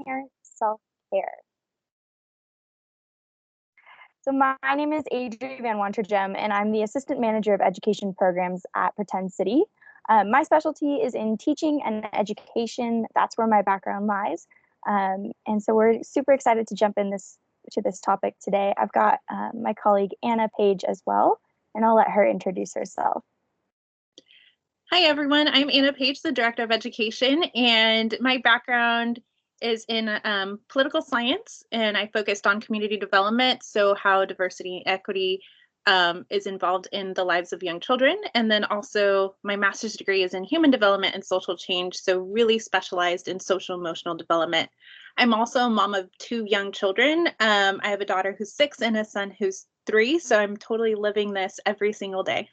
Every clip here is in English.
parent self-care. So my name is Adri Van Wantergem, and I'm the Assistant Manager of Education Programs at Pretend City. My specialty is in teaching and education. That's where my background lies. And so we're super excited to jump in to this topic today. I've got my colleague Anna Page as well, and I'll let her introduce herself. Hi, everyone. I'm Anna Page, the Director of Education, and my background is in political science, and I focused on community development, so how diversity and equity is involved in the lives of young children. And then also my master's degree is in human development and social change, so really specialized in social emotional development. I'm also a mom of 2 young children. I have a daughter who's 6 and a son who's 3, so I'm totally living this every single day.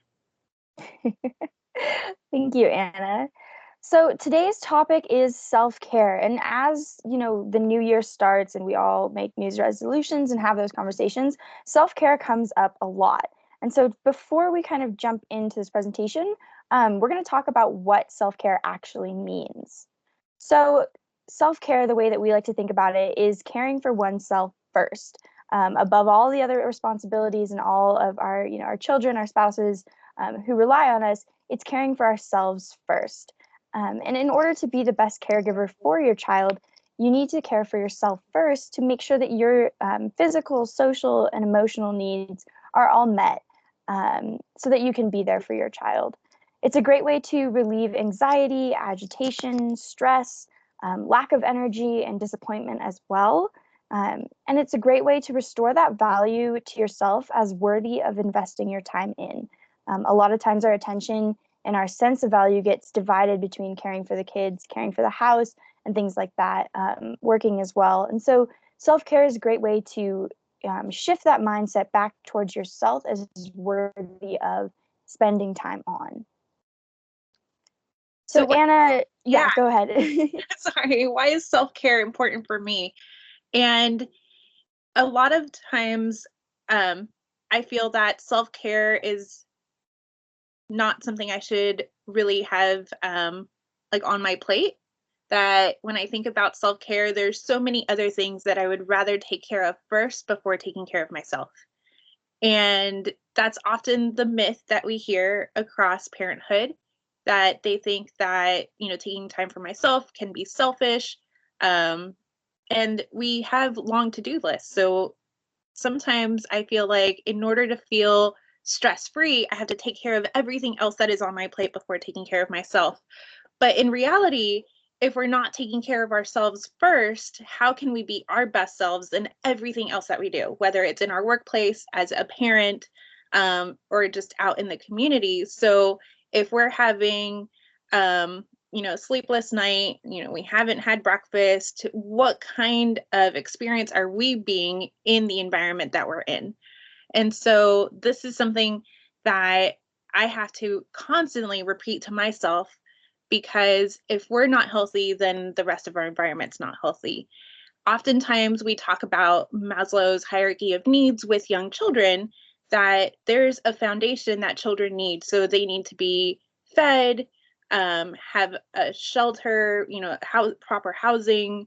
Thank you, Anna. So today's topic is self-care. And as you know, the new year starts and we all make New Year's resolutions and have those conversations, self-care comes up a lot. And so before we kind of jump into this presentation, we're going to talk about what self-care actually means. So self-care, the way that we like to think about it, is caring for oneself first, above all the other responsibilities and all of our, our children, our spouses, who rely on us. It's caring for ourselves first. And in order to be the best caregiver for your child, you need to care for yourself first to make sure that your physical, social, and emotional needs are all met, so that you can be there for your child. It's a great way to relieve anxiety, agitation, stress, lack of energy, and disappointment as well. And it's a great way to restore that value to yourself as worthy of investing your time in. A lot of times our attention and our sense of value gets divided between caring for the kids, caring for the house, and things like that, working as well. And so self-care is a great way to shift that mindset back towards yourself as worthy of spending time on. So Anna, yeah, go ahead. Sorry, why is self-care important for me? And a lot of times I feel that self-care is not something I should really have like on my plate. That when I think about self-care, there's so many other things that I would rather take care of first before taking care of myself. And that's often the myth that we hear across parenthood, that they think that, taking time for myself can be selfish. And we have long to-do lists. So sometimes I feel like in order to feel stress-free, I have to take care of everything else that is on my plate before taking care of myself. But in reality, if we're not taking care of ourselves first, how can we be our best selves in everything else that we do, whether it's in our workplace, as a parent, or just out in the community? So if we're having, sleepless night, we haven't had breakfast, what kind of experience are we being in the environment that we're in? And so this is something that I have to constantly repeat to myself, because if we're not healthy, then the rest of our environment's not healthy. Oftentimes we talk about Maslow's hierarchy of needs with young children, that there's a foundation that children need. So they need to be fed, have a shelter, proper housing,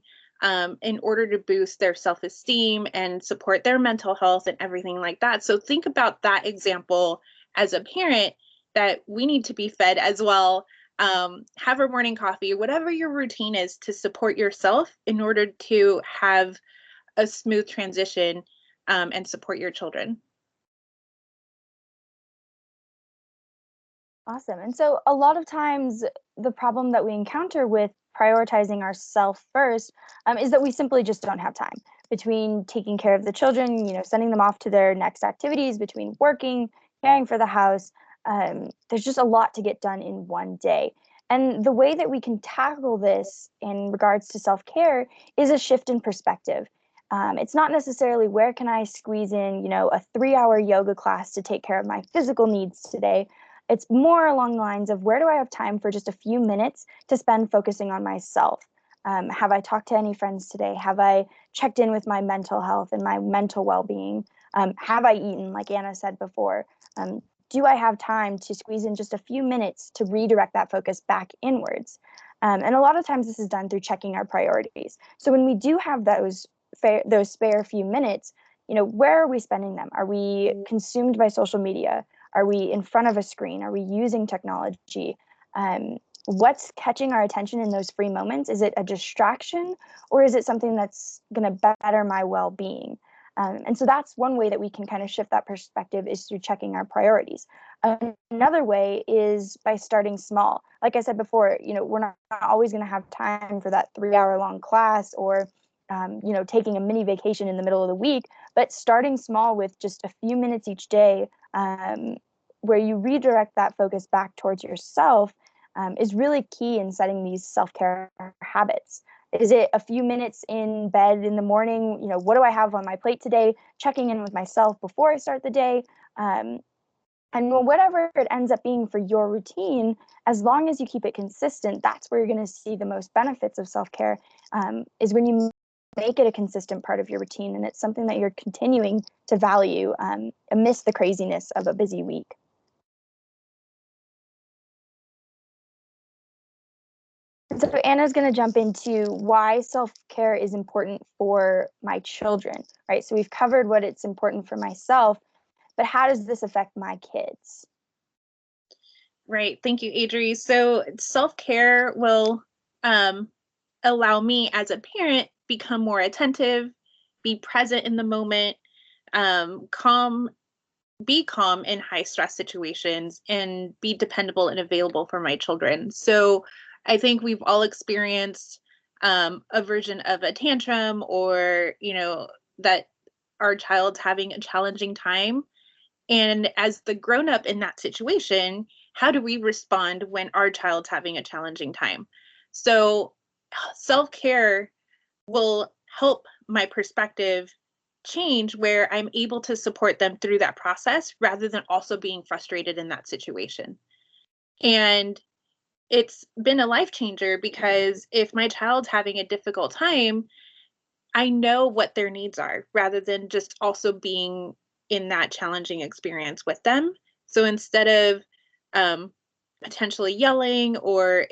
in order to boost their self-esteem and support their mental health and everything like that. So think about that example as a parent, that we need to be fed as well. Have our morning coffee, whatever your routine is to support yourself in order to have a smooth transition, and support your children. Awesome. And so a lot of times the problem that we encounter with prioritizing ourselves first, is that we simply just don't have time between taking care of the children, sending them off to their next activities, between working, caring for the house. There's just a lot to get done in one day. And the way that we can tackle this in regards to self-care is a shift in perspective. It's not necessarily where can I squeeze in, a 3-hour yoga class to take care of my physical needs today. It's more along the lines of where do I have time for just a few minutes to spend focusing on myself? Have I talked to any friends today? Have I checked in with my mental health and my mental well-being? Have I eaten, like Anna said before? do I have time to squeeze in just a few minutes to redirect that focus back inwards? And a lot of times this is done through checking our priorities. So when we do have those spare few minutes, where are we spending them? Are we consumed by social media? Are we in front of a screen? Are we using technology? What's catching our attention in those free moments? Is it a distraction, or is it something that's going to better my well-being? And so that's one way that we can kind of shift that perspective, is through checking our priorities. Another way is by starting small. Like I said before, we're not always going to have time for that 3-hour long class, or taking a mini vacation in the middle of the week, but starting small with just a few minutes each day, where you redirect that focus back towards yourself, is really key in setting these self-care habits. Is it a few minutes in bed in the morning? What do I have on my plate today? Checking in with myself before I start the day. And whatever it ends up being for your routine, as long as you keep it consistent, that's where you're going to see the most benefits of self-care, is when you make it a consistent part of your routine, and it's something that you're continuing to value amidst the craziness of a busy week. So Anna's going to jump into why self-care is important for my children, right? So we've covered what it's important for myself, but how does this affect my kids? Right. Thank you, Adri. So self-care will allow me as a parent become more attentive, be present in the moment, calm, be calm in high stress situations, and be dependable and available for my children. So I think we've all experienced a version of a tantrum, or, that our child's having a challenging time. And as the grown up in that situation, how do we respond when our child's having a challenging time? So self care will help my perspective change, where I'm able to support them through that process rather than also being frustrated in that situation. And it's been a life changer, because if my child's having a difficult time, I know what their needs are rather than just also being in that challenging experience with them. So instead of um, potentially yelling, or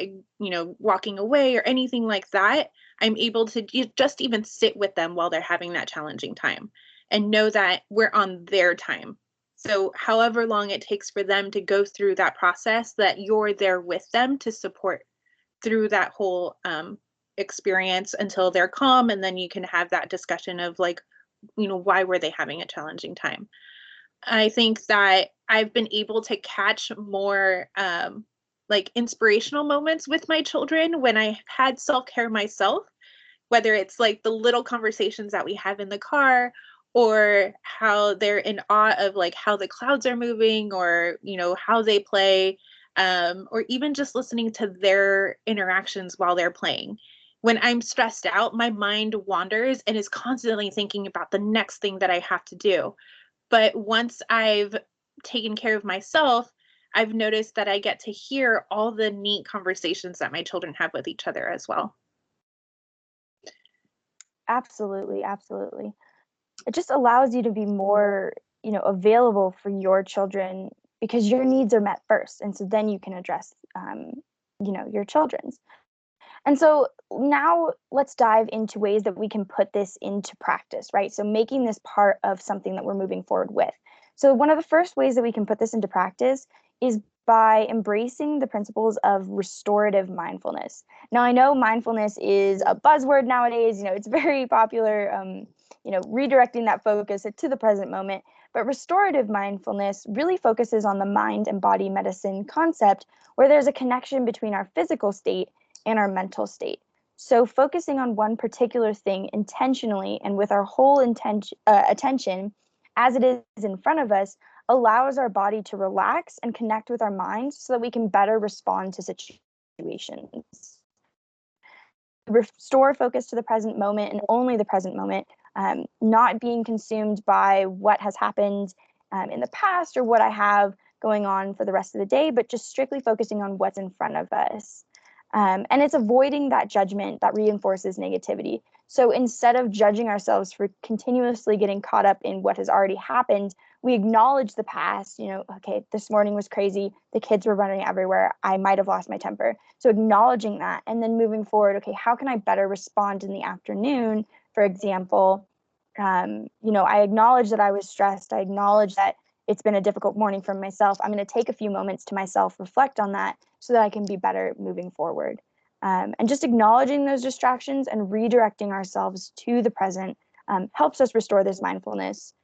walking away or anything like that, I'm able to just even sit with them while they're having that challenging time, and know that we're on their time. So however long it takes for them to go through that process, that you're there with them to support through that whole experience until they're calm, and then you can have that discussion of, like, why were they having a challenging time. I think that I've been able to catch more like inspirational moments with my children when I had self-care myself, whether it's like the little conversations that we have in the car, or how they're in awe of like how the clouds are moving, or how they play, or even just listening to their interactions while they're playing. When I'm stressed out, my mind wanders and is constantly thinking about the next thing that I have to do. But once I've taken care of myself, I've noticed that I get to hear all the neat conversations that my children have with each other as well. Absolutely, absolutely. It just allows you to be more, available for your children, because your needs are met first, and so then you can address, your children's. And so now let's dive into ways that we can put this into practice, right? So making this part of something that we're moving forward with. So one of the first ways that we can put this into practice is by embracing the principles of restorative mindfulness. Now, I know mindfulness is a buzzword nowadays, it's very popular, redirecting that focus to the present moment. But restorative mindfulness really focuses on the mind and body medicine concept, where there's a connection between our physical state and our mental state. So focusing on one particular thing intentionally and with our whole attention as it is in front of us allows our body to relax and connect with our mind, so that we can better respond to situations. Restore focus to the present moment and only the present moment, not being consumed by what has happened in the past, or what I have going on for the rest of the day, but just strictly focusing on what's in front of us. And it's avoiding that judgment that reinforces negativity. So instead of judging ourselves for continuously getting caught up in what has already happened, we acknowledge the past. Okay, this morning was crazy. The kids were running everywhere. I might have lost my temper. So acknowledging that and then moving forward, okay, how can I better respond in the afternoon? For example, I acknowledge that I was stressed. I acknowledge that it's been a difficult morning for myself. I'm going to take a few moments to myself, reflect on that so that I can be better moving forward. And just acknowledging those distractions and redirecting ourselves to the present helps us restore this mindfulness,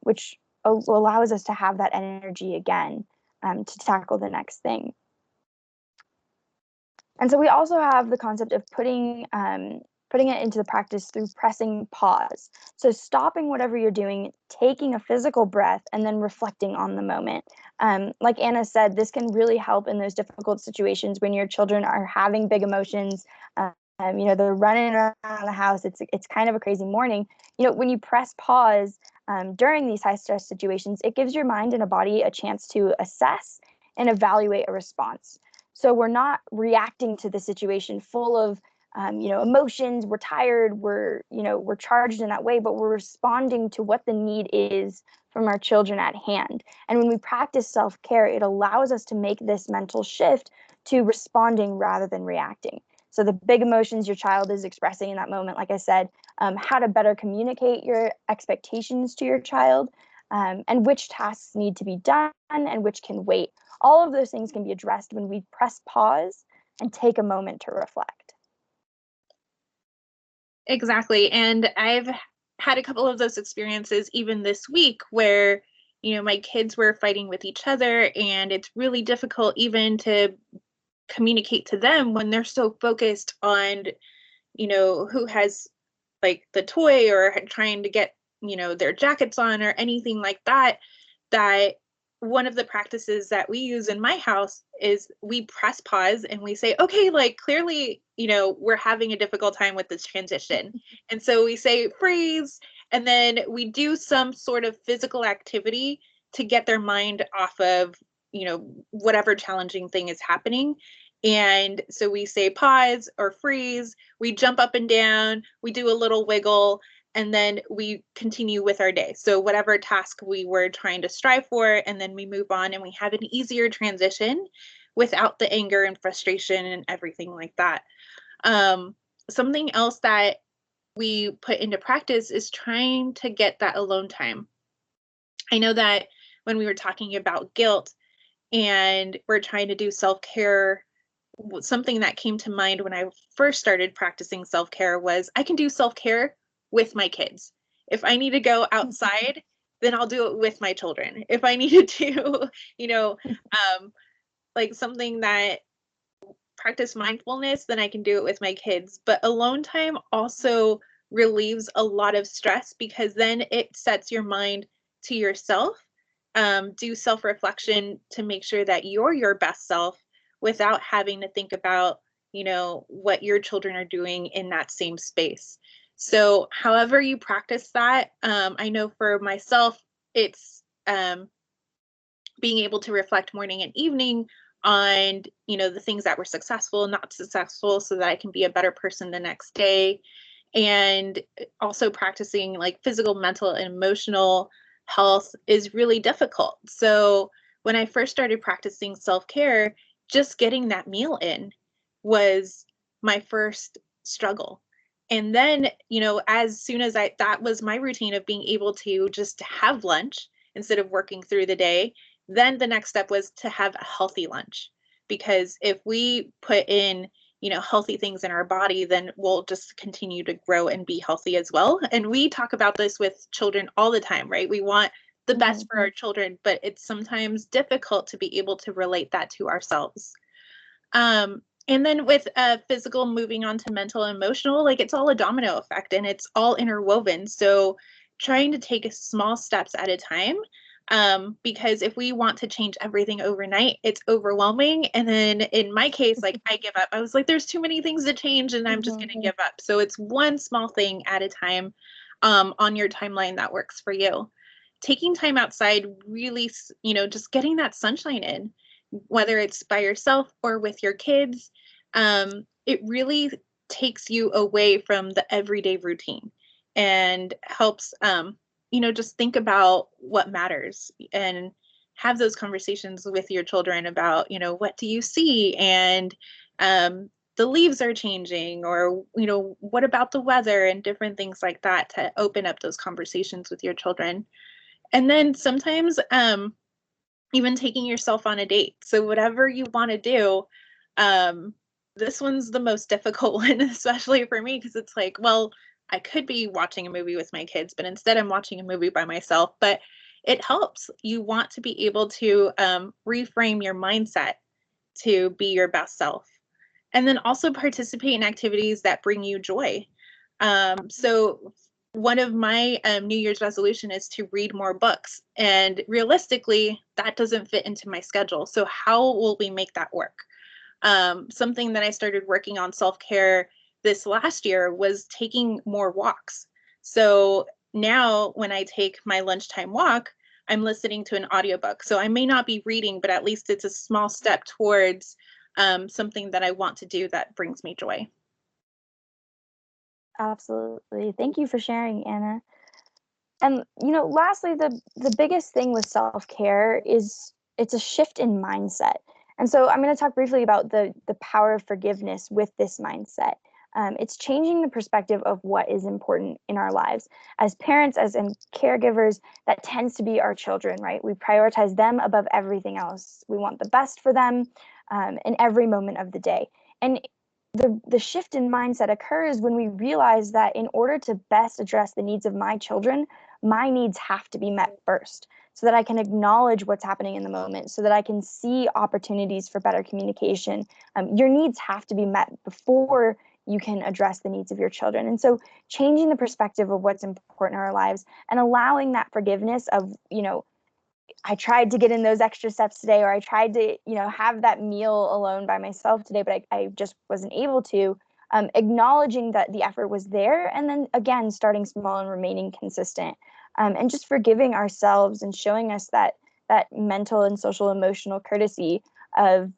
which allows us to have that energy again to tackle the next thing. And so we also have the concept of putting it into the practice through pressing pause. So stopping whatever you're doing, taking a physical breath, and then reflecting on the moment. Like Anna said, this can really help in those difficult situations when your children are having big emotions. They're running around the house. It's kind of a crazy morning. When you press pause during these high stress situations, it gives your mind and a body a chance to assess and evaluate a response. So we're not reacting to the situation full of emotions. We're tired. We're charged in that way, but we're responding to what the need is from our children at hand. And when we practice self-care, it allows us to make this mental shift to responding rather than reacting. So the big emotions your child is expressing in that moment, like I said, how to better communicate your expectations to your child, and which tasks need to be done and which can wait. All of those things can be addressed when we press pause and take a moment to reflect. Exactly. And I've had a couple of those experiences even this week where, my kids were fighting with each other, and it's really difficult even to communicate to them when they're so focused on, who has like the toy or trying to get, their jackets on or anything like that, that one of the practices that we use in my house is we press pause and we say, okay, like clearly, we're having a difficult time with this transition. And so we say freeze, and then we do some sort of physical activity to get their mind off of, whatever challenging thing is happening. And so we say pause or freeze, we jump up and down, we do a little wiggle, and then we continue with our day. So whatever task we were trying to strive for, and then we move on and we have an easier transition without the anger and frustration and everything like that. Something else that we put into practice is trying to get that alone time. I know that when we were talking about guilt and we're trying to do self-care, something that came to mind when I first started practicing self-care was I can do self-care with my kids. If I need to go outside, then I'll do it with my children. If I need to do, like something that practice mindfulness, then I can do it with my kids. But alone time also relieves a lot of stress because then it sets your mind to yourself. Do self reflection to make sure that you're your best self without having to think about, what your children are doing in that same space. So, however you practice that, I know for myself, it's being able to reflect morning and evening on the things that were successful, not successful, so that I can be a better person the next day. And also practicing like physical, mental, and emotional health is really difficult. So when I first started practicing self-care, just getting that meal in was my first struggle. And then, as soon as that was my routine of being able to just have lunch instead of working through the day, then the next step was to have a healthy lunch. Because if we put in, healthy things in our body, then we'll just continue to grow and be healthy as well. And we talk about this with children all the time, right? We want the best for our children, but it's sometimes difficult to be able to relate that to ourselves. And then with physical, moving on to mental and emotional, like it's all a domino effect and it's all interwoven. So trying to take small steps at a time, because if we want to change everything overnight, it's overwhelming. And then in my case, like I give up. I was like, there's too many things to change and I'm just going to give up. So it's one small thing at a time, on your timeline that works for you. Taking time outside, really, just getting that sunshine in, whether it's by yourself or with your kids, it really takes you away from the everyday routine and helps, just think about what matters and have those conversations with your children about, what do you see? And the leaves are changing, or, what about the weather and different things like that to open up those conversations with your children. And then sometimes, even taking yourself on a date. So whatever you want to do, um, this one's the most difficult one, especially for me, because it's like, well, I could be watching a movie with my kids, but instead I'm watching a movie by myself. But it helps. You want to be able to reframe your mindset to be your best self. And then also participate in activities that bring you joy. So one of my New Year's resolution is to read more books. And realistically, that doesn't fit into my schedule. So how will we make that work? Something that I started working on self-care this last year was taking more walks. So now when I take my lunchtime walk, I'm listening to an audiobook. So I may not be reading, but at least it's a small step towards something that I want to do that brings me joy. Absolutely. Thank you for sharing, Anna. And lastly, the biggest thing with self-care is it's a shift in mindset. And so I'm going to talk briefly about the power of forgiveness with this mindset. It's changing the perspective of what is important in our lives. As parents, as in caregivers, that tends to be our children, right? We prioritize them above everything else. We want the best for them in every moment of the day. And the shift in mindset occurs when we realize that in order to best address the needs of my children, my needs have to be met first so that I can acknowledge what's happening in the moment, so that I can see opportunities for better communication. Your needs have to be met before you can address the needs of your children. And so changing the perspective of what's important in our lives and allowing that forgiveness of, I tried to get in those extra steps today, or I tried to, have that meal alone by myself today, but I just wasn't able to. Acknowledging that the effort was there, and then again, starting small and remaining consistent, and just forgiving ourselves and showing us that mental and social emotional courtesy of,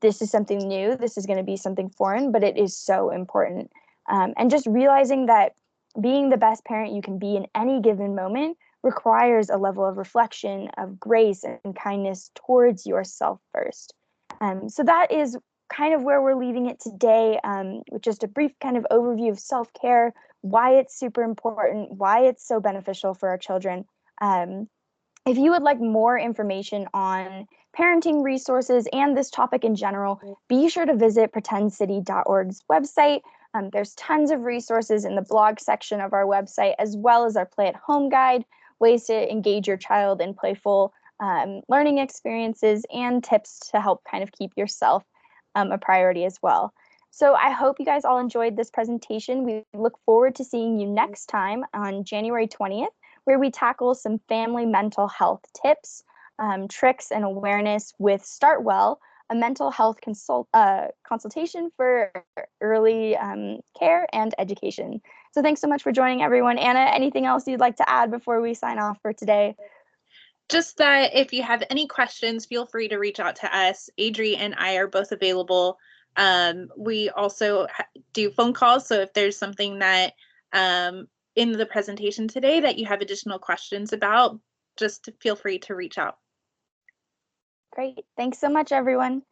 this is something new, this is going to be something foreign, but it is so important. And just realizing that being the best parent you can be in any given moment requires a level of reflection, of grace and kindness towards yourself first. So that is kind of where we're leaving it today, with just a brief kind of overview of self-care, why it's super important, why it's so beneficial for our children. If you would like more information on parenting resources and this topic in general, be sure to visit pretendcity.org's website. There's tons of resources in the blog section of our website, as well as our Play at Home guide, ways to engage your child in playful learning experiences, and tips to help kind of keep yourself a priority as well. So I hope you guys all enjoyed this presentation. We look forward to seeing you next time on January 20th, where we tackle some family mental health tips, tricks, and awareness with Start Well, a mental health consultation for early care and education. So thanks so much for joining, everyone. Anna, anything else you'd like to add before we sign off for today? Just that if you have any questions, feel free to reach out to us. Adri and I are both available. We also do phone calls, so if there's something that in the presentation today that you have additional questions about, just feel free to reach out. Great. Thanks so much, everyone.